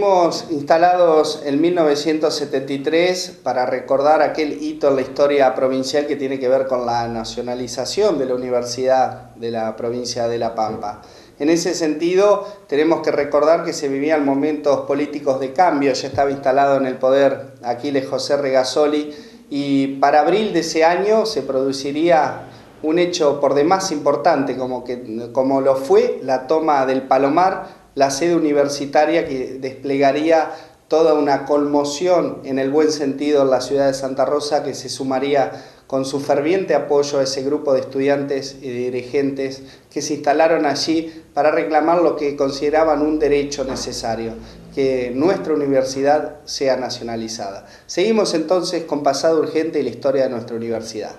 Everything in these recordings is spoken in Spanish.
Seguimos instalados en 1973 para recordar aquel hito en la historia provincial que tiene que ver con la nacionalización de la Universidad de la provincia de La Pampa. En ese sentido, tenemos que recordar que se vivían momentos políticos de cambio. Ya estaba instalado en el poder Aquiles José Regasoli y para abril de ese año se produciría un hecho por demás importante, como lo fue la toma del Palomar, la sede universitaria que desplegaría toda una conmoción en el buen sentido en la ciudad de Santa Rosa, que se sumaría con su ferviente apoyo a ese grupo de estudiantes y dirigentes que se instalaron allí para reclamar lo que consideraban un derecho necesario, que nuestra universidad sea nacionalizada. Seguimos entonces con Pasado Urgente y la historia de nuestra universidad.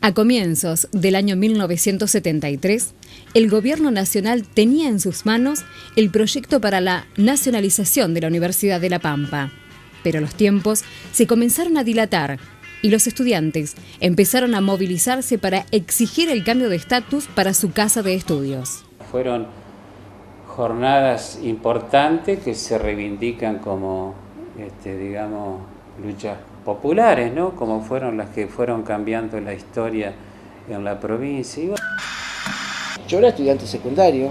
A comienzos del año 1973, el Gobierno Nacional tenía en sus manos el proyecto para la nacionalización de la Universidad de La Pampa. Pero los tiempos se comenzaron a dilatar y los estudiantes empezaron a movilizarse para exigir el cambio de estatus para su casa de estudios. Fueron jornadas importantes que se reivindican como, digamos, luchas populares, ¿no? Como fueron las que fueron cambiando la historia en la provincia. Yo era estudiante secundario,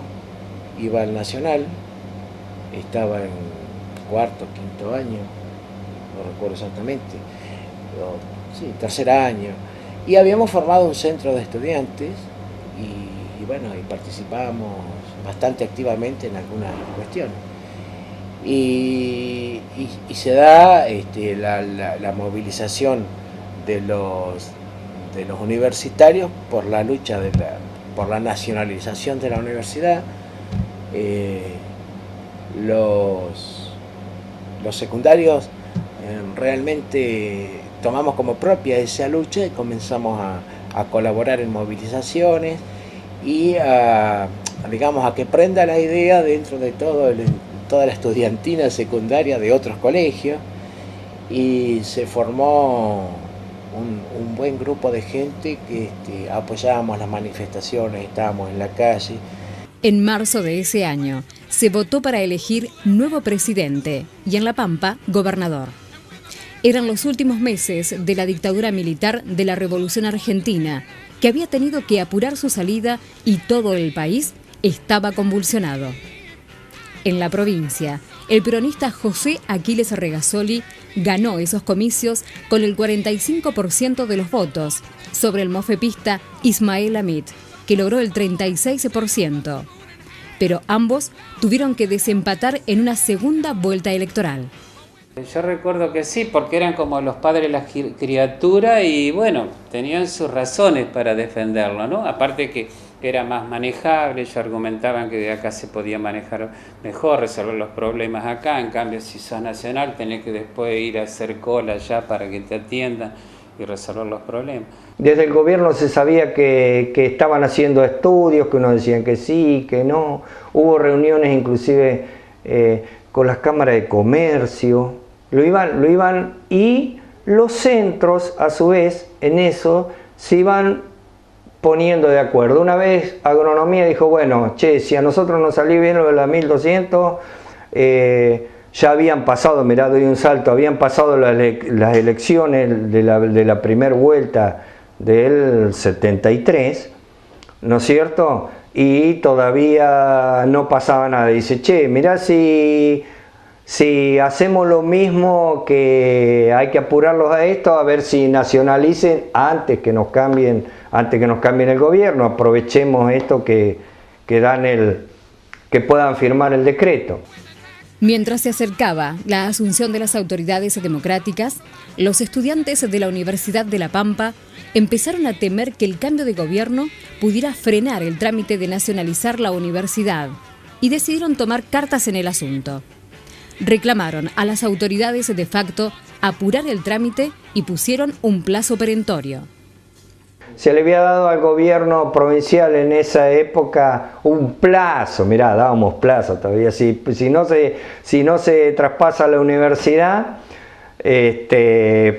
iba al Nacional, estaba en cuarto, quinto año, no recuerdo exactamente, pero sí, tercer año, y habíamos formado un centro de estudiantes y bueno, y participábamos bastante activamente en algunas cuestiones. Y se da la movilización de los universitarios por la lucha por la nacionalización de la universidad. Los secundarios realmente tomamos como propia esa lucha y comenzamos a colaborar en movilizaciones y digamos, a que prenda la idea dentro de toda la estudiantina secundaria de otros colegios, y se formó un buen grupo de gente que apoyábamos las manifestaciones, estábamos en la calle. En marzo de ese año se votó para elegir nuevo presidente y en La Pampa, gobernador. Eran los últimos meses de la dictadura militar de la Revolución Argentina, que había tenido que apurar su salida y todo el país estaba convulsionado. En la provincia, el peronista José Aquiles Regasoli ganó esos comicios con el 45% de los votos, sobre el mofepista Ismael Amit, que logró el 36%. Pero ambos tuvieron que desempatar en una segunda vuelta electoral. Yo recuerdo que sí, porque eran como los padres de la criatura y bueno, tenían sus razones para defenderlo, ¿no? Aparte que era más manejable, ellos argumentaban que de acá se podía manejar mejor, resolver los problemas acá, en cambio si sos nacional tenés que después ir a hacer cola allá para que te atiendan y resolver los problemas. Desde el gobierno se sabía que estaban haciendo estudios, que unos decían que sí, que no. Hubo reuniones inclusive con las cámaras de comercio, lo iban y los centros a su vez en eso se iban poniendo de acuerdo. Una vez Agronomía dijo, bueno, che, si a nosotros nos salió bien lo de la 1200, ya habían pasado, mirá, doy un salto, habían pasado las elecciones de la primera vuelta del 73, ¿no es cierto? Y todavía no pasaba nada. Dice, che, mirá si hacemos lo mismo, que hay que apurarlos a esto, a ver si nacionalicen antes que nos cambien el gobierno, aprovechemos esto que puedan firmar el decreto. Mientras se acercaba la asunción de las autoridades democráticas, los estudiantes de la Universidad de La Pampa empezaron a temer que el cambio de gobierno pudiera frenar el trámite de nacionalizar la universidad y decidieron tomar cartas en el asunto. Reclamaron a las autoridades de facto apurar el trámite y pusieron un plazo perentorio. Se le había dado al gobierno provincial en esa época un plazo, mirá, dábamos plazo todavía, si no se traspasa la universidad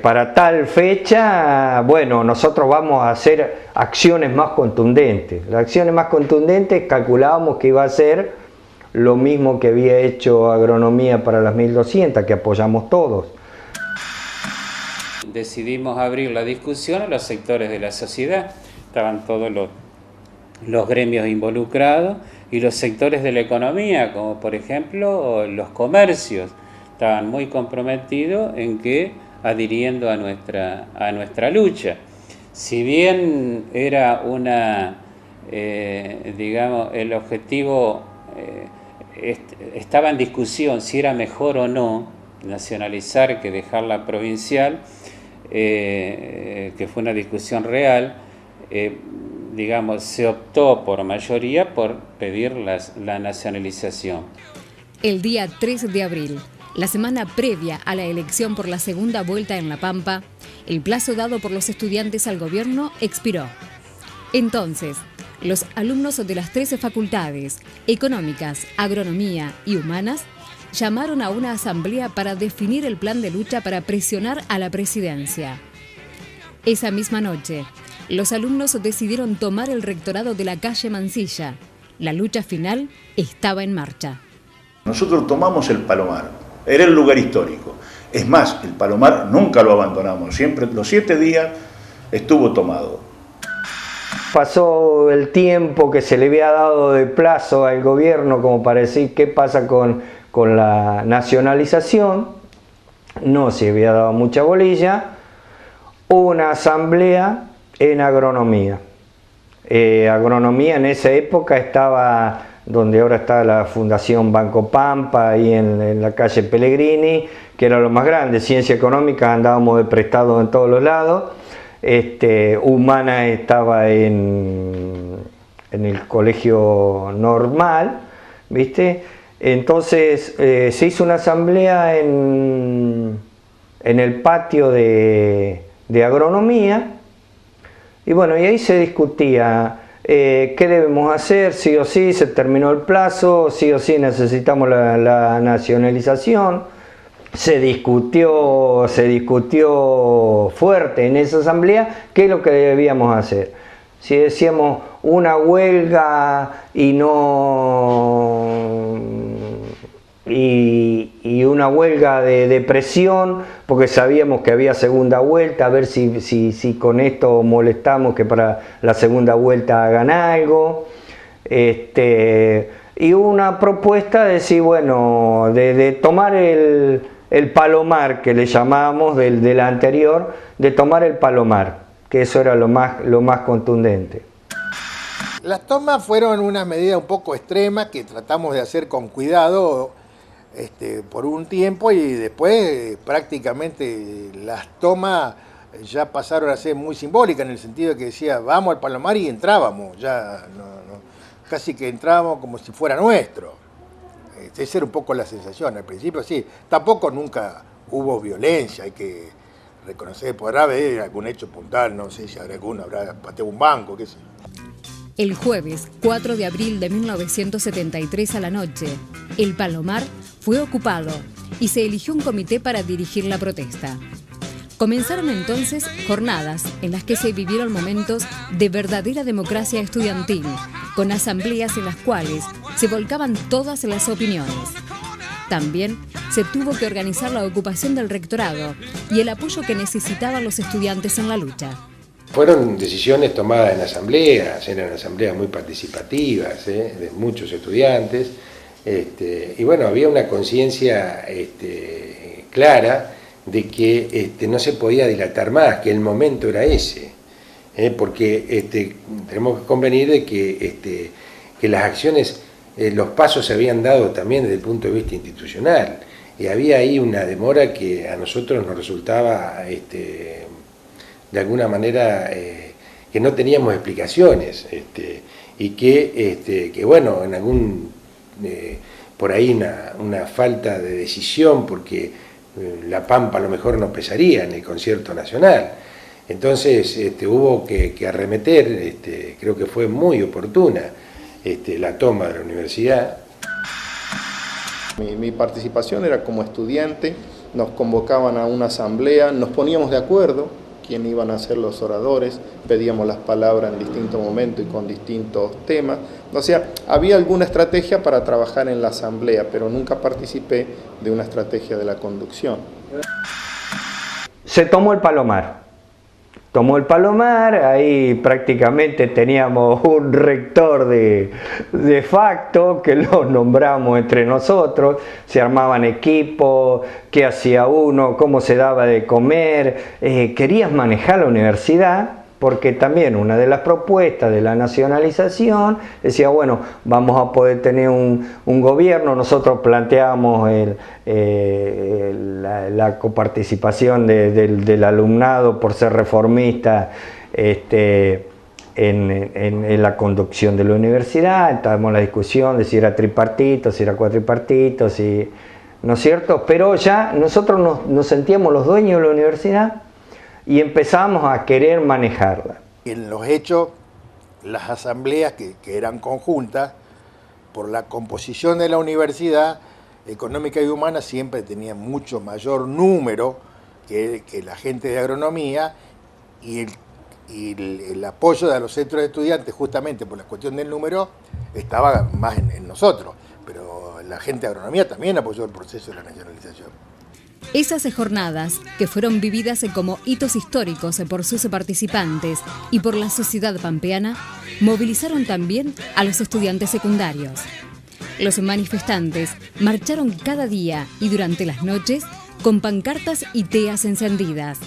para tal fecha, bueno, nosotros vamos a hacer acciones más contundentes. Las acciones más contundentes calculábamos que iba a ser lo mismo que había hecho Agronomía para las 1200, que apoyamos todos. Decidimos abrir la discusión a los sectores de la sociedad, estaban todos los gremios involucrados y los sectores de la economía, como por ejemplo los comercios, estaban muy comprometidos en que adhiriendo a nuestra lucha. Si bien era digamos, el objetivo estaba en discusión si era mejor o no nacionalizar que dejarla provincial, que fue una discusión real, digamos, se optó por mayoría por pedir la nacionalización. El día 3 de abril, la semana previa a la elección por la segunda vuelta en La Pampa, el plazo dado por los estudiantes al gobierno expiró. Entonces, los alumnos de las 13 facultades, económicas, agronomía y humanas, llamaron a una asamblea para definir el plan de lucha para presionar a la presidencia. Esa misma noche, los alumnos decidieron tomar el rectorado de la calle Mansilla. La lucha final estaba en marcha. Nosotros tomamos el Palomar, era el lugar histórico. Es más, el Palomar nunca lo abandonamos, siempre los 7 días estuvo tomado. Pasó el tiempo que se le había dado de plazo al gobierno como para decir qué pasa con la nacionalización, no se había dado mucha bolilla. Hubo una asamblea en agronomía. Agronomía en esa época estaba donde ahora está la Fundación Banco Pampa, ahí en la calle Pellegrini, que era lo más grande. Ciencia económica andábamos de prestado en todos los lados. Humana estaba en el colegio normal, ¿viste? Entonces se hizo una asamblea en el patio de agronomía, y bueno, y ahí se discutía qué debemos hacer, sí o sí, se terminó el plazo, sí o sí necesitamos la nacionalización. Se discutió fuerte en esa asamblea qué es lo que debíamos hacer. Si decíamos una huelga y una huelga de presión, porque sabíamos que había segunda vuelta, a ver si con esto molestamos que para la segunda vuelta hagan algo. Y una propuesta de decir, bueno, de tomar el Palomar, que le llamábamos de la anterior, de tomar el Palomar, que eso era lo más contundente. Las tomas fueron una medida un poco extrema que tratamos de hacer con cuidado por un tiempo, y después prácticamente las tomas ya pasaron a ser muy simbólicas, en el sentido de que decía vamos al Palomar y entrábamos, ya casi que entrábamos como si fuera nuestro. Esa era un poco la sensación. Al principio sí, tampoco nunca hubo violencia, hay que reconocer, podrá haber algún hecho puntual, no sé si alguno habrá pateado un banco, qué sé yo. El jueves 4 de abril de 1973 a la noche, el Palomar fue ocupado y se eligió un comité para dirigir la protesta. Comenzaron entonces jornadas en las que se vivieron momentos de verdadera democracia estudiantil, con asambleas en las cuales se volcaban todas las opiniones. También se tuvo que organizar la ocupación del rectorado y el apoyo que necesitaban los estudiantes en la lucha. Fueron decisiones tomadas en asambleas, eran asambleas muy participativas, de muchos estudiantes, y bueno, había una conciencia clara de que no se podía dilatar más, que el momento era ese, porque tenemos que convenir de que las acciones, los pasos se habían dado también desde el punto de vista institucional, y había ahí una demora que a nosotros nos resultaba de alguna manera que no teníamos explicaciones, y que bueno, en algún por ahí una falta de decisión, porque La Pampa a lo mejor no pesaría en el concierto nacional. Entonces hubo que arremeter, creo que fue muy oportuna la toma de la universidad. Mi participación era como estudiante, nos convocaban a una asamblea, nos poníamos de acuerdo quién iban a ser los oradores, pedíamos las palabras en distintos momentos y con distintos temas. O sea, había alguna estrategia para trabajar en la asamblea, pero nunca participé de una estrategia de la conducción. Se tomó el Palomar. Tomó el Palomar, ahí prácticamente teníamos un rector de facto que lo nombramos entre nosotros, se armaban equipos, qué hacía uno, cómo se daba de comer, querías manejar la universidad, porque también una de las propuestas de la nacionalización decía, bueno, vamos a poder tener un gobierno. Nosotros planteamos la coparticipación del alumnado por ser reformista en la conducción de la universidad. Estábamos en la discusión de si era tripartito, si era cuatripartito, ¿no es cierto? Pero ya nosotros nos sentíamos los dueños de la universidad y empezamos a querer manejarla. En los hechos, las asambleas que eran conjuntas, por la composición de la universidad económica y humana, siempre tenían mucho mayor número que la gente de agronomía, y el apoyo de los centros de estudiantes, justamente por la cuestión del número, estaba más en nosotros. Pero la gente de agronomía también apoyó el proceso de la nacionalización. Esas jornadas, que fueron vividas como hitos históricos por sus participantes y por la sociedad pampeana, movilizaron también a los estudiantes secundarios. Los manifestantes marcharon cada día y durante las noches con pancartas y teas encendidas,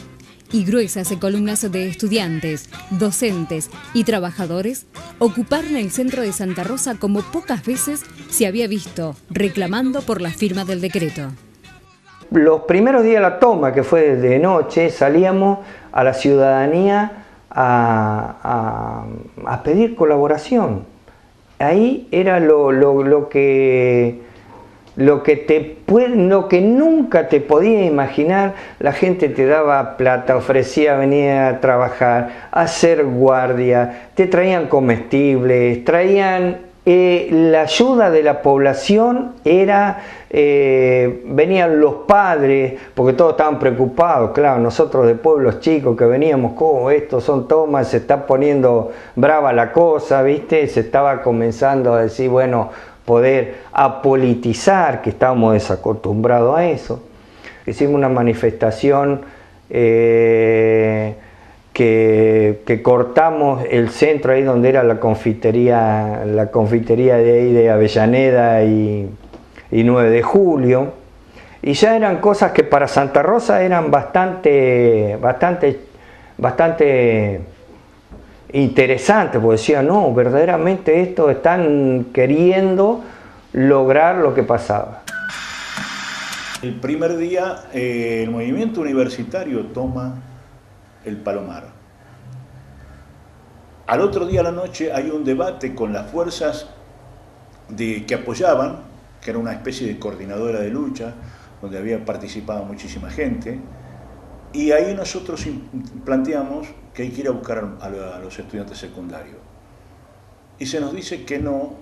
y gruesas columnas de estudiantes, docentes y trabajadores ocuparon el centro de Santa Rosa como pocas veces se había visto, reclamando por la firma del decreto. Los primeros días de la toma, que fue de noche, salíamos a la ciudadanía a pedir colaboración. Ahí era lo que nunca te podía imaginar. La gente te daba plata, ofrecía venir a trabajar, a hacer guardia, te traían comestibles, traían la ayuda de la población. Venían los padres, porque todos estaban preocupados, claro, nosotros de pueblos chicos que veníamos, ¿cómo estos son tomas? Se está poniendo brava la cosa, ¿viste? Se estaba comenzando a decir, bueno, poder apolitizar, que estábamos desacostumbrados a eso. Hicimos una manifestación que cortamos el centro ahí donde era la confitería de ahí de Avellaneda y 9 de julio, y ya eran cosas que para Santa Rosa eran bastante interesantes, porque decían, no, verdaderamente estos están queriendo lograr lo que pasaba. El primer día el movimiento universitario toma el Palomar. Al otro día a la noche hay un debate con las fuerzas que apoyaban, que era una especie de coordinadora de lucha, donde había participado muchísima gente, y ahí nosotros planteamos que hay que ir a buscar a los estudiantes secundarios. Y se nos dice que no,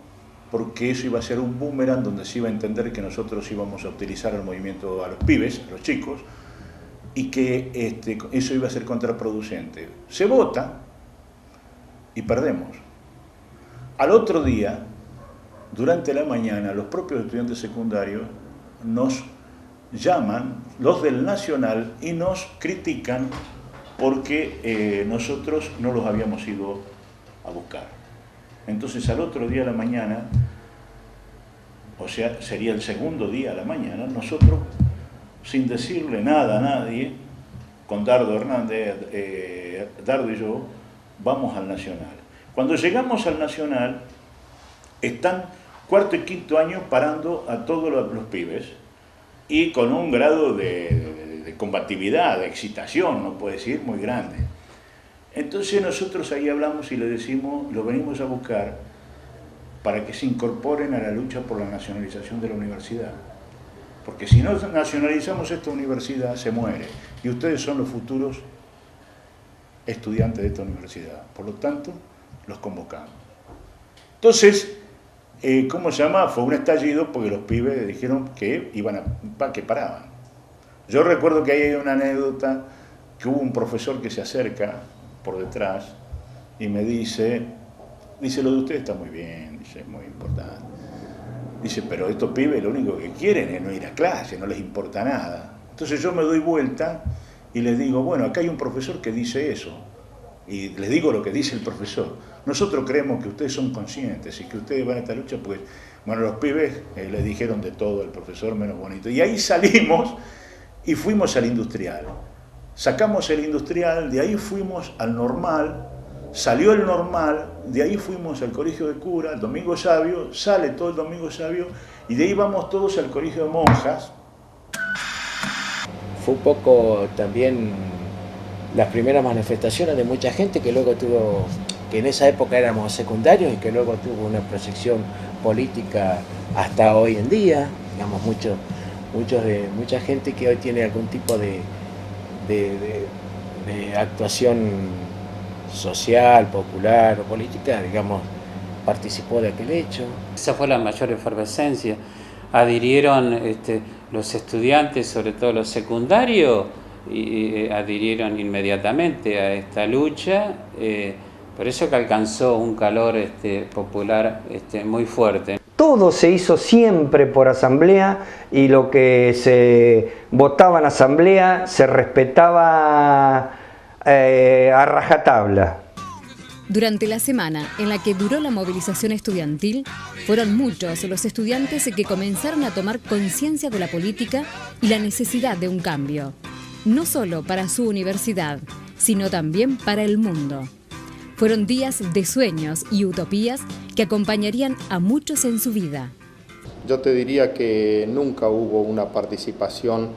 porque eso iba a ser un boomerang donde se iba a entender que nosotros íbamos a utilizar el movimiento a los pibes, a los chicos, y que eso iba a ser contraproducente. Se vota y perdemos. Al otro día, durante la mañana, los propios estudiantes secundarios nos llaman, los del Nacional, y nos critican porque nosotros no los habíamos ido a buscar. Entonces al otro día a la mañana, o sea, sería el segundo día a la mañana, nosotros, sin decirle nada a nadie, con Dardo Hernández, Dardo y yo, vamos al Nacional. Cuando llegamos al Nacional, están cuarto y quinto año parando a todos los pibes, y con un grado de combatividad, de excitación, no puedo decir, muy grande. Entonces nosotros ahí hablamos y le decimos, lo venimos a buscar para que se incorporen a la lucha por la nacionalización de la universidad. Porque si no nacionalizamos esta universidad, se muere. Y ustedes son los futuros estudiantes de esta universidad. Por lo tanto, los convocamos. Entonces, ¿cómo se llama? Fue un estallido porque los pibes dijeron que paraban. Yo recuerdo que ahí hay una anécdota que hubo un profesor que se acerca por detrás y me dice, lo de usted está muy bien, dice, es muy importante. Dice, pero estos pibes lo único que quieren es no ir a clase, no les importa nada. Entonces yo me doy vuelta y les digo, bueno, acá hay un profesor que dice eso. Y les digo lo que dice el profesor. Nosotros creemos que ustedes son conscientes y que ustedes van a esta lucha, pues, bueno, los pibes les dijeron de todo al profesor, menos bonito. Y ahí salimos y fuimos al industrial. Sacamos el industrial, de ahí fuimos al normal, salió el normal, de ahí fuimos al colegio de cura, el domingo sabio, sale todo el domingo sabio, y de ahí vamos todos al colegio de monjas. Fue un poco también las primeras manifestaciones de mucha gente que luego tuvo, que en esa época éramos secundarios y que luego tuvo una proyección política hasta hoy en día, digamos, mucha gente que hoy tiene algún tipo de actuación social, popular o política, digamos, participó de aquel hecho. Esa fue la mayor efervescencia. Adhirieron los estudiantes, sobre todo los secundarios, y adhirieron inmediatamente a esta lucha, por eso que alcanzó un calor popular muy fuerte. Todo se hizo siempre por asamblea y lo que se votaba en asamblea se respetaba a rajatabla. Durante la semana en la que duró la movilización estudiantil, fueron muchos los estudiantes que comenzaron a tomar conciencia de la política y la necesidad de un cambio, no solo para su universidad, sino también para el mundo. Fueron días de sueños y utopías que acompañarían a muchos en su vida. Yo te diría que nunca hubo una participación,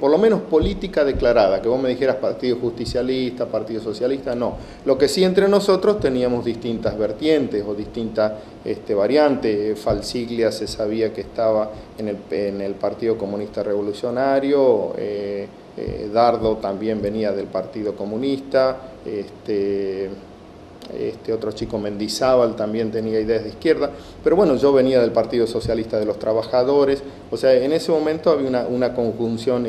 por lo menos política declarada, que vos me dijeras partido justicialista, partido socialista, no. Lo que sí entre nosotros teníamos distintas vertientes o distintas variantes. Falsiglia se sabía que estaba en el Partido Comunista Revolucionario, Dardo también venía del Partido Comunista, otro chico Mendizábal también tenía ideas de izquierda, pero bueno, yo venía del Partido Socialista de los Trabajadores, o sea, en ese momento había una conjunción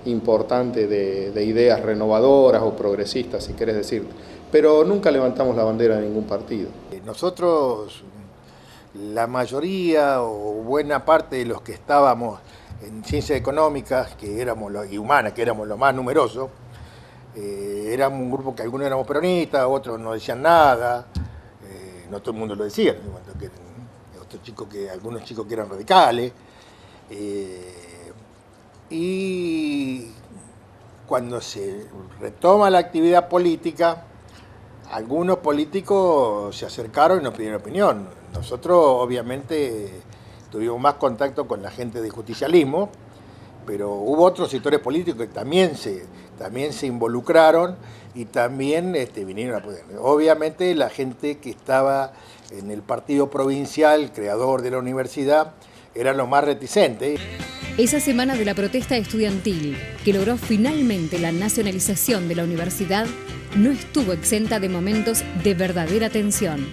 importante de ideas renovadoras o progresistas, si querés decir, pero nunca levantamos la bandera de ningún partido. Nosotros, la mayoría o buena parte de los que estábamos en ciencias económicas, y humanas, que éramos los más numerosos, éramos un grupo que algunos éramos peronistas, otros no decían nada, no todo el mundo lo decía, algunos chicos que eran radicales, y cuando se retoma la actividad política, algunos políticos se acercaron y nos pidieron opinión. Nosotros obviamente tuvimos más contacto con la gente del justicialismo, pero hubo otros sectores políticos que también se involucraron y también vinieron a apoyar. Obviamente la gente que estaba en el partido provincial, creador de la universidad, eran los más reticentes. Esa semana de la protesta estudiantil, que logró finalmente la nacionalización de la universidad, no estuvo exenta de momentos de verdadera tensión.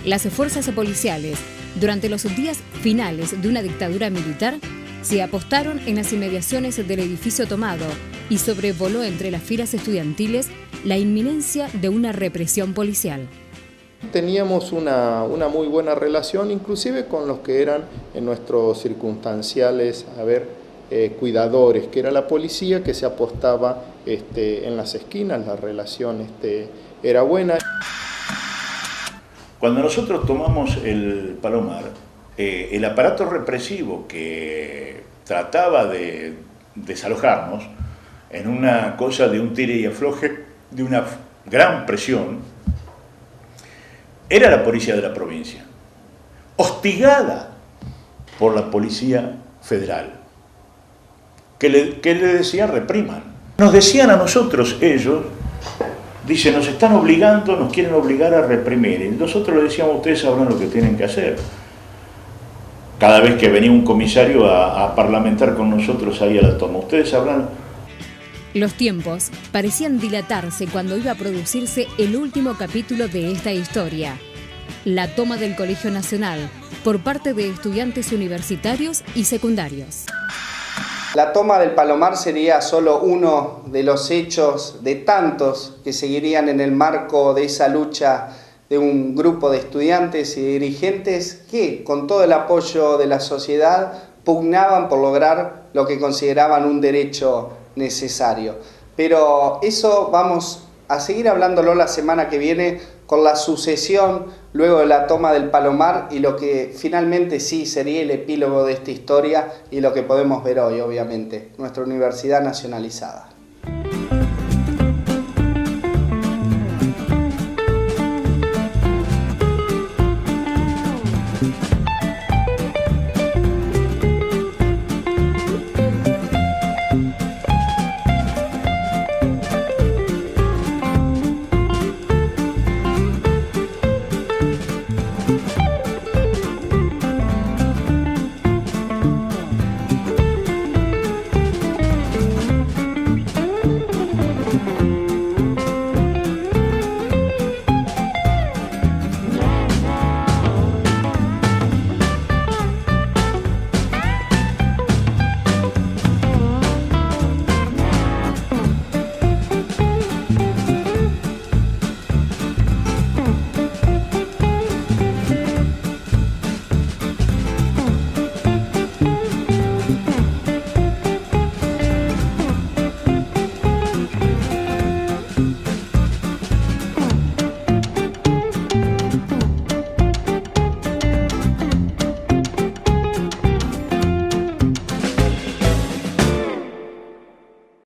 Las fuerzas policiales, durante los días finales de una dictadura militar, se apostaron en las inmediaciones del edificio tomado y sobrevoló entre las filas estudiantiles la inminencia de una represión policial. Teníamos una muy buena relación, inclusive con los que eran nuestros circunstanciales, cuidadores, que era la policía que se apostaba en las esquinas, la relación era buena. Cuando nosotros tomamos el Palomar, el aparato represivo que trataba de desalojarnos en una cosa de un tire y afloje, de una gran presión, era la policía de la provincia, hostigada por la policía federal, que le decían repriman. Nos decían a nosotros ellos, dice, nos están obligando, nos quieren obligar a reprimir. Y nosotros le decíamos, ustedes sabrán lo que tienen que hacer. Cada vez que venía un comisario a parlamentar con nosotros ahí a la toma, ustedes sabrán. Los tiempos parecían dilatarse cuando iba a producirse el último capítulo de esta historia. La toma del Colegio Nacional por parte de estudiantes universitarios y secundarios. La toma del Palomar sería solo uno de los hechos de tantos que seguirían en el marco de esa lucha de un grupo de estudiantes y dirigentes que, con todo el apoyo de la sociedad, pugnaban por lograr lo que consideraban un derecho necesario. Pero eso vamos a seguir hablándolo la semana que viene con la sucesión luego de la toma del Palomar y lo que finalmente sí sería el epílogo de esta historia y lo que podemos ver hoy, obviamente, nuestra universidad nacionalizada.